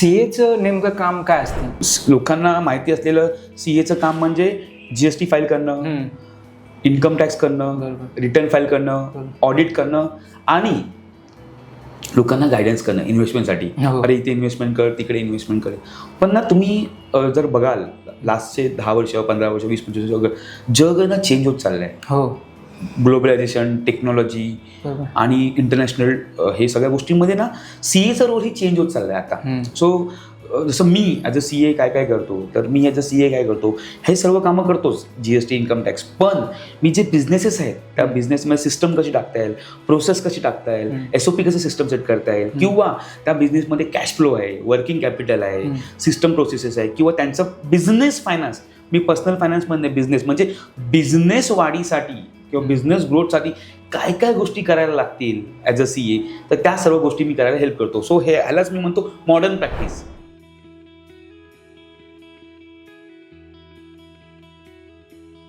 सीएचं नेमकं काम काय असतं? लोकांना माहिती असलेलं सीएचं काम म्हणजे जीएसटी फाईल करणं, इन्कम टॅक्स करणं, बरोबर. रिटर्न फाईल करणं, बरोबर. ऑडिट करणं आणि लोकांना गायडन्स करणं इन्व्हेस्टमेंटसाठी. हो. अरे इथे इन्व्हेस्टमेंट कर, तिकडे इन्व्हेस्टमेंट कर. पण ना तुम्ही जर बघाल लास्टचे 10 वर्ष 15 वर्ष 20-25 वर्ष जग ना चेंज होत चाललं आहे. हो. ग्लोबलायझेशन, टेक्नॉलॉजी बरोबर. आणि इंटरनॅशनल हे सगळ्या गोष्टींमध्ये ना सीएचा रोल ही चेंज होत चालला आहे आता. सो जसं मी ॲज अ सी ए काय काय करतो, तर मी ॲज अ सी ए काय करतो, हे सर्व कामं करतोच, जीएसटी, इन्कम टॅक्स. पण मी जे बिझनेसेस आहेत त्या बिझनेसमध्ये सिस्टम कशी टाकता येईल, प्रोसेस कशी टाकता येईल, SOP कसं सिस्टम सेट करता येईल, किंवा त्या बिझनेसमध्ये कॅश फ्लो आहे, वर्किंग कॅपिटल आहे, सिस्टम प्रोसेसेस आहे, किंवा त्यांचं बिझनेस फायनान्स. मी पर्सनल फायनान्समध्ये बिझनेस म्हणजे बिझनेस वाढीसाठी किंवा बिझनेस ग्रोथसाठी काय काय गोष्टी करायला लागतील ॲज अ सी ए, तर त्या सर्व गोष्टी मी करायला हेल्प करतो. सो हे ह्यालाच मी म्हणतो मॉडर्न प्रॅक्टिस.